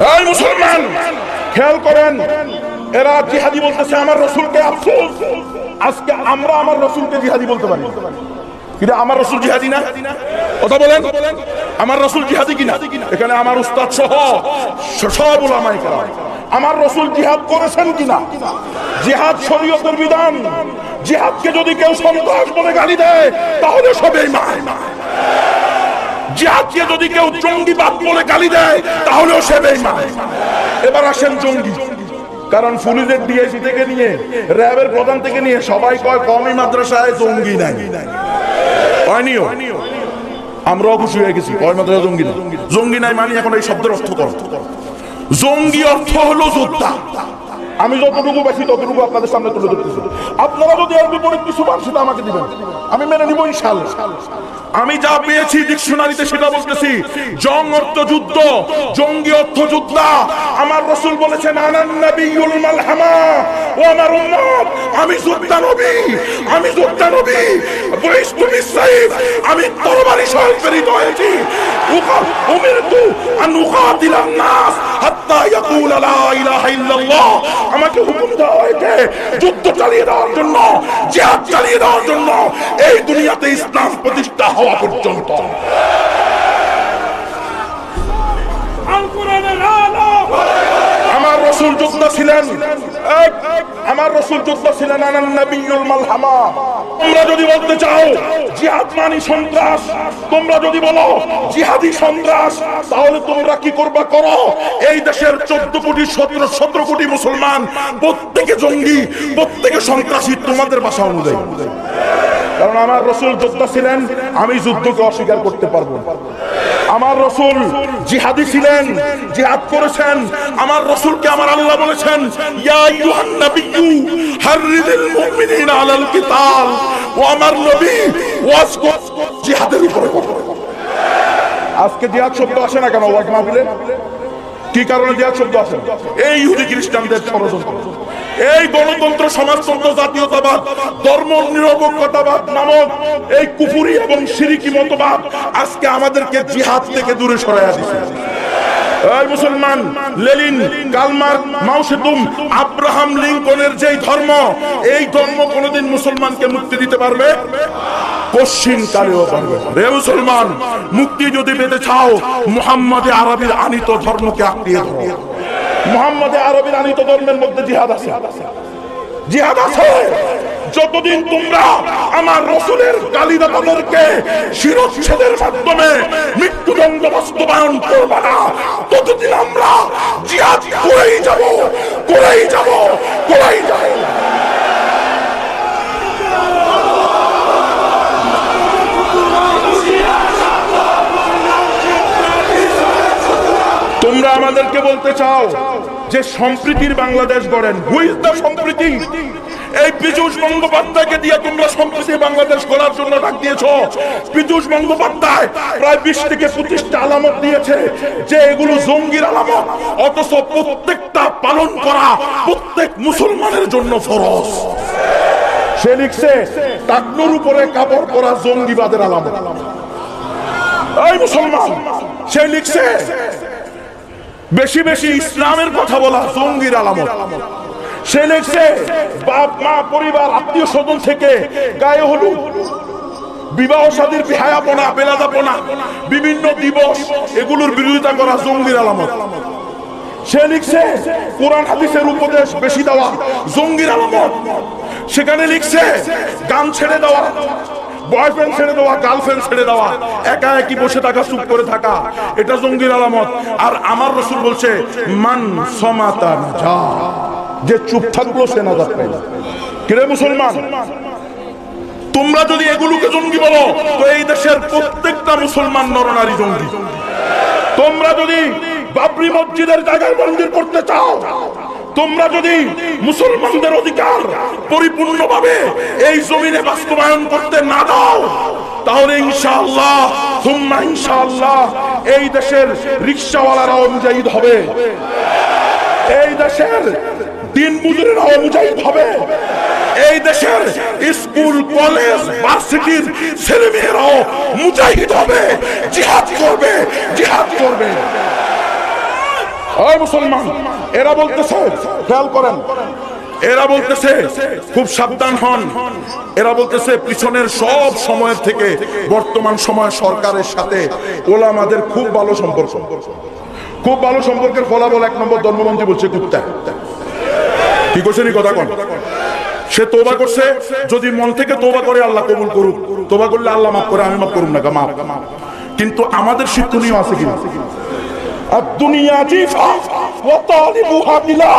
এই মুসলমান খেয়াল করেন, এরা জিহাদি বলতেছে আমার রাসূলকে। আফসোস, আজকে আমরা আমার রাসূলকে জিহাদি বলতে পারি। কিন্তু আমার রাসূল জিহাদি না? কথা বলেন, আমার রাসূল জিহাদি কিনা? এখানে আমার উস্তাদ সহ সব উলামায়ে কেরাম আমার রাসূল জিহাদ করেছেন কিনা? জিহাদ শরীয়তের বিধান। জিহাদকে যদি কেউ সন্ত্রাস বলে গালি দেয় তাহলে সে বেঈমান। জিহাদকে যদি কেউ জঙ্গিবাদ বলে গালি দেয় তাহলেও সে বেঈমান। এবার আসেন জঙ্গি, কারণ পুলিশের ডিআইজি থেকে নিয়ে র্যাবের প্রধান থেকে নিয়ে সবাই কয় কওমি মাদ্রাসায় জঙ্গি নাই। হয়নিও, আমরাও খুশি হয়ে গেছি, কওমি মাদ্রাসায় জঙ্গি নাই। জঙ্গি নাই মানে এখন এই শব্দের অর্থ কর। জঙ্গি অর্থ হলো যোদ্ধা। আমি যতটুকু বেশি ততটুকু আপনাদের সামনে তুলে ধরতেছি। আপনারা যদি এর বিপরীত কিছু পান সেটা আমাকে দিবেন, আমি মেনে নিব ইনশাআল্লাহ। আমি যা পেয়েছি ডিকশনারিতে সেটা বলতেছি। জং অর্থ যুদ্ধ, জঙ্গি অর্থ যোদ্ধা। আমার রাসূল বলেছেন আনান নাবিয়ুল মালহামা ও আমার উম্মত, আমি যোদ্ধা নবী, আমি যোদ্ধা নবী। বুইস্তু বিসাইফ, আমি তরবারি সহ প্রেরিত হয়েছি। উমিরতু আন উকাতিলান নাস হাত্তা ইয়াকুলা লা ইলাহা ইল্লাল্লাহ। আমাকে হুকুম দেওয়া হয়েছে যুদ্ধ চালিয়ে দেওয়ার জন্য, জিহাদ চালিয়ে দেওয়ার জন্য, এই দুনিয়াতে ইসলাম প্রতিষ্ঠা হওয়া পর্যন্ত। আমার রাসূল যোদ্ধা ছিলেন, আমার রাসূল যোদ্ধা ছিলেন আনান নাবিয়ুল মালহামা। তোমরা যদি বলতে চাও জিহাদ মানে সন্ত্রাস, তোমরা যদি বলো জিহাদি সন্ত্রাস, তাহলে তোমরা কি করবা করো। এই দেশের 14 কোটি 17 কোটি মুসলমান প্রত্যেকে জঙ্গি, প্রত্যেকে সন্ত্রাসী তোমাদের ভাষা অনুযায়ী। কারণ আমার রাসূল যোদ্ধা ছিলেন, আমি যুদ্ধকে অস্বীকার করতে পারবো না। আমার রাসূল জিহাদি ছিলেন, জিহাদ করেছেন। আমার রাসূলকে আমার আল্লাহ বলেছেন ইয়া আইয়ুহান নাবিয়্যু হাররিদিল মুমিনিনা আলাল কিতাল। ও আমার নবী ওয়াজ জিহাদের উপরে করো। আজকে জিহাদ শব্দ আসে না কেন ওয়াজ মাহফিলে? কি কারণে জিহাদ শব্দ আসে? এই ইহুদি খ্রিস্টানদের ষড়যন্ত্র, এই গণতন্ত্র সমাজতন্ত্র জাতীয়তাবাদ ধর্ম নিরপেক্ষতাবাদ নামক এই কুফরি এবং শিরকি মতবাদ আজকে আমাদেরকে জিহাদ থেকে দূরে সরাইয়া দিয়েছে। এই মুসলমান, লেনিন, কার্ল মার্কস, মাও সেতুং, আব্রাহাম লিঙ্কনের যেই ধর্ম, এই ধর্ম কোনোদিন মুসলমানকে মুক্তি দিতে পারবে? কশিন কালেও পারবে। রে মুসলমান, মুক্তি যদি পেতে চাও মুহাম্মদে আরবির আনিত ধর্মকে আঁকড়িয়ে ধরো। মুহাম্মদে আরবির আনিত ধর্মের মধ্যে জিহাদ আছে, জিহাদ আছে। যতদিন তোমরা আমার রাসূলের গালিদাতাদেরকে শিরচ্ছেদের মাধ্যমে মৃত্যুদণ্ড বাস্তবায়ন করবে না, ততদিন আমরা জিহাদ করেই যাব, করেই যাব, করেই যাব। তোমরা আমাদেরকে বলতে চাও যে সম্প্রীতির বাংলাদেশ গড়েন। হুই ইজ দ্য সম্প্রীতি? এই পীযূষ বন্দ্যোপাধ্যায়কে দিয়ে তোমরা সম্প্রীতি বাংলাদেশ গড়ার জন্য ডাক দিয়েছ। পীযূষ বন্দ্যোপাধ্যায় প্রায় 20 থেকে 25টা আলামত দিয়েছে যে এগুলো জঙ্গির আলামত, অথচ প্রত্যেকটা পালন করা প্রত্যেক মুসলমানের জন্য ফরজ। সে লিখছে টাকনুর উপরে কাপড় পরা জঙ্গিবাদের আলামত। এই মুসলমান, সে লিখছে বেশি বেশি ইসলামের কথা বলা জঙ্গির আলামত। সে লিখছে বাপ মা পরিবার আত্মীয় স্বজন থেকে গায়ে হলুদ, বিবাহ শাদীর বেহায়াপনা, বেলাদাপনা, বিভিন্ন দিবস এগুলোর বিরোধিতা করা জঙ্গির আলামত। সে লিখছে কোরআন হাদিসের উপদেশ বেশি দেওয়া জঙ্গির আলামত। সেখানে লিখছে গান ছেড়ে দেওয়া, বয়ফ্রেন্ড ছেড়ে দেওয়া, গার্লফ্রেন্ড ছেড়ে দেওয়া, একা একই বসে থাকা, চুপ করে থাকা, এটা জঙ্গির আলামত। আর আমার রাসূল বলছে মান সমাতা নাজা, যে চুপ থাকলো সে নাজাত পাইল। কিরে মুসলমান, তোমরা যদি এগুলোকে জঙ্গি বলো তো এই দেশের প্রত্যেকটা মুসলমান নরনারী জঙ্গি। তোমরা যদি বাবরি মসজিদের জায়গায় মন্দির করতে চাও, তোমরা যদি মুসলমানদের অধিকার পরিপূর্ণভাবে এই জমিনে বাস্তবায়ন করতে না দাও, তাহলে ইনশাআল্লাহ সুম্মা ইনশাআল্লাহ এই দেশের রিকশাওয়ালারাও মুজাহিদ হবে, এই দেশের দিন মজুরেরাও মুজাহিদ হবে, এই দেশের স্কুল কলেজ ভার্সিটির ছেলেমেয়েরাও মুজাহিদ হবে, জিহাদ করবে, জিহাদ করবে। ওই মুসলমান, এরা বলতেছে, খেয়াল করেন, এরা বলতেছে খুব সাবধান হন। এরা বলতেছে পিছনের সব সময়ের থেকে বর্তমান সময় সরকারের সাথে ওলামাদের খুব ভালো সম্পর্ক, খুব ভালো সম্পর্কের ফলাফল 1 নম্বর ধর্মমন্ত্রী বলছে কুত্তা। কি করছে নি কথা কোন? সে তওবা করছে, যদি মন থেকে তওবা করে আল্লাহ কবুল করুক, তওবা করলে আল্লাহ মাফ করে, আমি মাফ করুম না, মাফ। কিন্তু আমাদের শিক্ষণীয় আছে কিনা? আর দুনিয়া জিফা ওয়া তালিবুহা বিলা,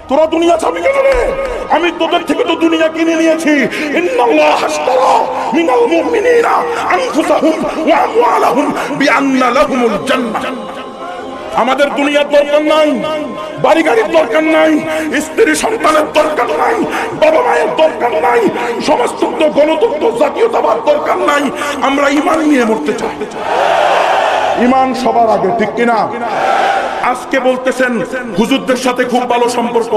তোরা দুনিয়া চাবি কেন রে? আমি তোদের থেকে তো দুনিয়া কিনে নিয়েছি। ইন্নাল্লাহ আশতারা মিনাল মুমিনিনা আনফুসাহুম ওয়া আমওয়ালাহুম বিআন্না লাহুমুল জান্নাহ। আমাদের দুনিয়ার দরকার নাই, বাড়ি গাড়ির দরকার নাই, স্ত্রী সন্তানের দরকার নাই, বাবা মায়ের দরকার নাই, সমাজতন্ত্র গণতন্ত্র জাতীয়তাবাদ দরকার নাই। আমরা ঈমান নিয়ে মরতে চাই। ঈমান সবার আগে, ঠিক কিনা? আজকে বলতেছেন হুজুরদের সাথে খুব ভালো সম্পর্ক,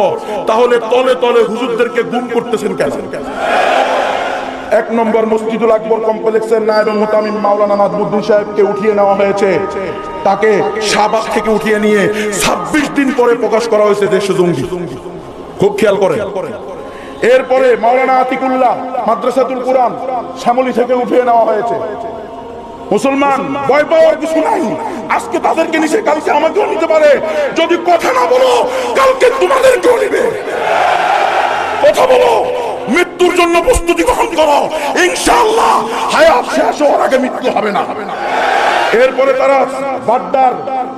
তাহলে তলে তলে হুজুরদেরকে গুম করতেছেন কেন? 1 নম্বর মসজিদুল আকবর কমপ্লেক্সের নায়েব মুহতামিম মাওলানা নাজমুদ্দিন সাহেবকে উঠিয়ে নেওয়া হয়েছে। তাকে শাহবাগ থেকে উঠিয়ে নিয়ে 26 দিন পরে প্রকাশ করা হয়েছে দেশে জঙ্গি। খুব খেয়াল করেন। এরপরে মাওলানা আতিকুল্লাহ মাদ্রাসাতুল কুরআন শ্যামলী থেকে উঠিয়ে নেওয়া হয়েছে। মুসলমান, ভয় পাওয়ার কিছু নাই। আজকে তাদেরকে নিচে, কালকে আমাকেও নিতে পারে। যদি কথা না বলো, কালকে তোমাদেরকেও নিবে। কথা বলো, মৃত্যুর জন্য প্রস্তুতি গ্রহণ করো। ইনশাআল্লাহ হায়াত শেষ হওয়ার আগে মৃত্যু হবে না। এরপরে তারা বাড্ডার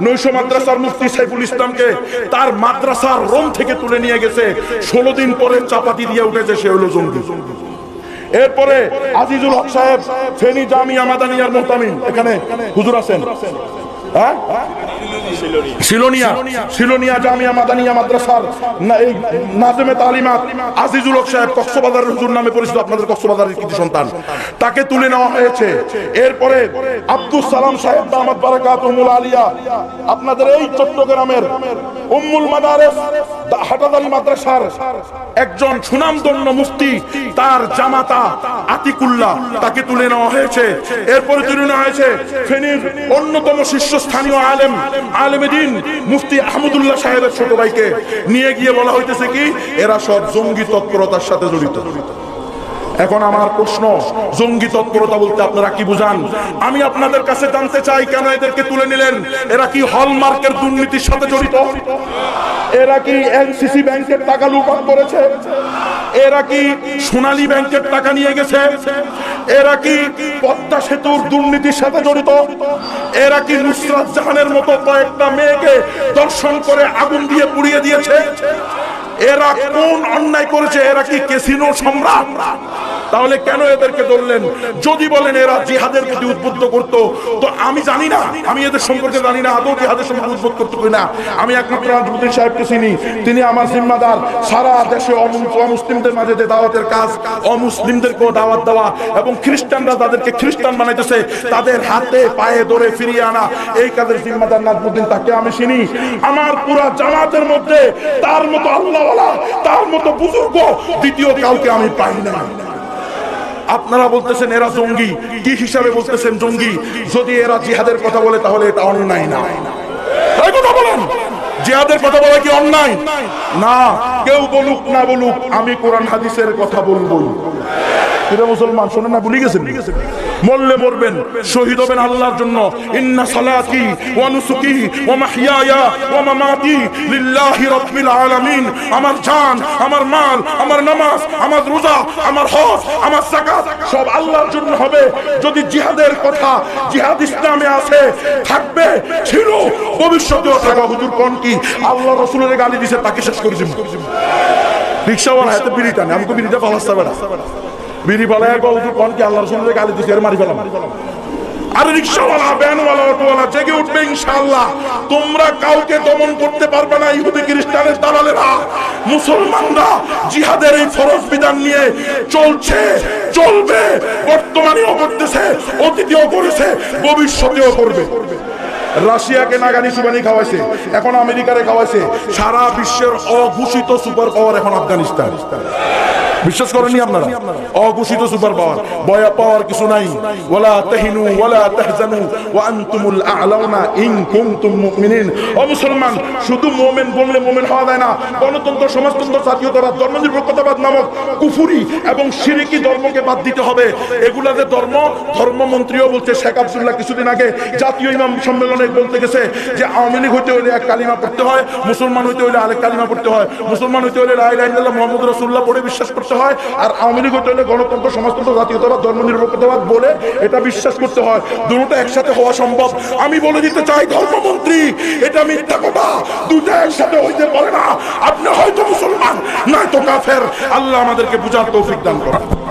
নৈশ মাদ্রাসার মুফতি সাইফুল ইসলামকে তার মাদ্রাসার রোম থেকে তুলে নিয়ে গেছে। 16 দিন পরে চাপাতি দিয়ে উঠেছে, সে হলো জঙ্গি। এরপরে আজিজুল হক সাহেব ফেনী জামিয়া মাদানিয়ার মুহতামিম, এখানে হুজুর আছেন, হ্যাঁ, সিলোনিয়া জামিয়া মাদানিয়া মাদ্রাসার এই নাজমে তালিমাত আজিজুল হক সাহেব, কক্সবাজারের হুজুর নামে পরিচিত, আপনাদের কক্সবাজারের কৃতি সন্তান, তাকে তুলে নেওয়া হয়েছে। এরপরে আব্দুল সালাম সাহেব দামাত বারাকাতুহুল আলিয়া, আপনাদের এই চট্টগ্রামের উম্মুল মাদারেস হাটাদারি মাদ্রাসার একজন সুনামধন্য মুফতি, তার জামাতা আতিকুল্লাহ, তাকে তুলে নেওয়া হয়েছে। এরপরে তুলে নেওয়া হয়েছে ফেনীর অন্যতম শীর্ষস্থানীয় আলেমে দ্বীন মুফতি আহমদুল্লাহ সাহেবের ছোট ভাইকে নিয়ে গিয়ে বলা হইতেছে কি এরা সব জঙ্গি তৎপরতার সাথে জড়িত। এখন আমার প্রশ্ন, জঙ্গি তৎপরতা বলতে আপনারা কি বুঝান? আমি আপনাদের কাছে জানতে চাই, কেন এদেরকে তুলে নিলেন? এরা কি হলমার্কের দুর্নীতির সাথে জড়িত? এরা কি এনসিসি ব্যাংকের টাকা লুটপাট করেছে? এরা কি সোনালী ব্যাংকের টাকা নিয়ে গেছে? এরা কি পদ্মা সেতুর দুর্নীতির সাথে জড়িত? এরা কি নুসরাত জাহানের মতো কয়েকটা মেয়েকে দর্শন করে আগুন দিয়ে পুড়িয়ে দিয়েছে? এরা কোন অন্যায় করেছে? এরা কি ক্যাসিনো সম্রাট? তাহলে কেন এদেরকে ধরলেন? যদি বলেন এরা জিহাদের প্রতি উদ্বুদ্ধ করতো, তো আমি জানি না, আমি এদের সম্পর্কে জানি না আদৌ জিহাদের সম্পর্কে উদ্বুদ্ধ করতো কিনা। আমি একমাত্র নাজমুদ্দিন সাহেবকে চিনি, তিনি আমার জিম্মাদার। সারা দেশে অমুসলিমদের মাঝে যে দাওয়াতের কাজ, অমুসলিমদেরকেও দাওয়াত দেওয়া, এবং খ্রিস্টানরা যাদেরকে খ্রিস্টান বানাইতেছে তাদের হাতে পায়ে ধরে ফিরিয়ে আনা, এই কাজের জিম্মাদার নাজমুদ্দিন, তাকে আমি চিনি। আমার পুরা জামাতের মধ্যে তার মতো আল্লাহওয়ালা, তার মতো বুজুর্গ দ্বিতীয় কাউকে আমি পাই না। আপনারা বলতেছেন এরা জঙ্গি, কি হিসাবে বলতেছেন জঙ্গি? যদি এরা জিহাদের কথা বলে তাহলে এটা অন্যায় না? এই কথা বলেন, জিহাদের কথা বলা কি অন্যায়? না। কেউ বলুক না বলুক, আমি কোরআন হাদিসের কথা বলবো। মুসলমান শোনেন না, ভুলে গেছেন? মরলে মরবেন, শহীদ হবেন আল্লাহর জন্য। ইন্না সালাতি ওয়া নুসুকি ওয়া মাহইয়ায়া ওয়া মামাতি লিল্লাহি রাব্বিল আলামিন। আমার জান, আমার মাল, আমার নামাজ, আমার রোজা, আমার হজ, আমার যাকাত সব আল্লাহর জন্য হবে। যদি জিহাদের কথা, জিহাদ ইসলামে আছে, থাকবে, ছিল, ভবিষ্যতেও থাকবে। হুজুর কোন কি আল্লাহ রাসূলের গালি দিয়েছে, তাকে শেষ করে দিব। রিকশাওয়ালা হাতে বিড়ি টানে, আমি তো বিড়িটা পালাস যাবে না। বিড়ি পালায় কোন কি আল্লাহ রাসূলের গালি দিয়েছে, এর মারি ফেলাম। আর রিকশাওয়ালা, ভ্যানওয়ালা, অটোওয়ালা জেগে উঠবে ইনশাআল্লাহ। তোমরা কাউকে দমন করতে পারবে না, ইহুদি খ্রিস্টানের দালালেরা। মুসলমানরা জিহাদের এই ফরজ বিধান নিয়ে চলছে, চলবে, বর্তমানেও করতেছে, অতীতেও করেছে, ভবিষ্যতেও করবে। রাশিয়াকে নাগানি সুবানি খাওয়াইছে, এখন আমেরিকারে খাওয়াইছে। সারা বিশ্বের অঘোষিত সুপার পাওয়ার এখন আফগানিস্তান। বিশ্বাস করেননি আপনারা? অঘোষিত সুপার পাওয়ার, বয়া পাওয়ার কিছু নাই। ওয়ালা তাহিনু ওয়ালা তাহজানু ওয়া আনতুমুল আ'লাউনা ইন কুনতুম মুমিনিন। ও মুসলমান, শুধু মুমিন বললে মুমিন হওয়া যায় না। গণতন্ত্র, সমাজতন্ত্র, জাতীয়তাবাদ, ধর্মনিরপেক্ষতাবাদ নামক কুফরি এবং শিরকি ধর্মকে বাদ দিতে হবে। এগুলা যে ধর্মমন্ত্রীও বলছে। শেখ আব্দুল্লাহ কিছুদিন আগে জাতীয় ইমাম সম্মেলনে বলতে গেছে যে আওয়ামী লীগ হইতে হইলে এক কালিমা পড়তে হয়, মুসলমান হইতে হইলে আরেক কালিমা পড়তে হয়। মুসলমান হইতে হইলে লা ইলাহা ইল্লাল্লাহ মুহাম্মদুর রাসূলুল্লাহ পড়ে বিশ্বাস করতে হয়, আর আওয়ামী লীগ হইতে হইলে গণতন্ত্র, সমাজতন্ত্র, জাতীয়তাবাদ, ধর্মনিরপেক্ষতাবাদ বলে এটা বিশ্বাস করতে হয়। দুটো একসাথে হওয়া সম্ভব? আমি বলে দিতে চাই ধর্মমন্ত্রী, এটা মিথ্যা কথা। দুটো একসাথে হইতে পারে না। আপনি হয়তো মুসলমান, নয়তো কাফের। আল্লাহ আমাদেরকে বুঝার তৌফিক দান করেন।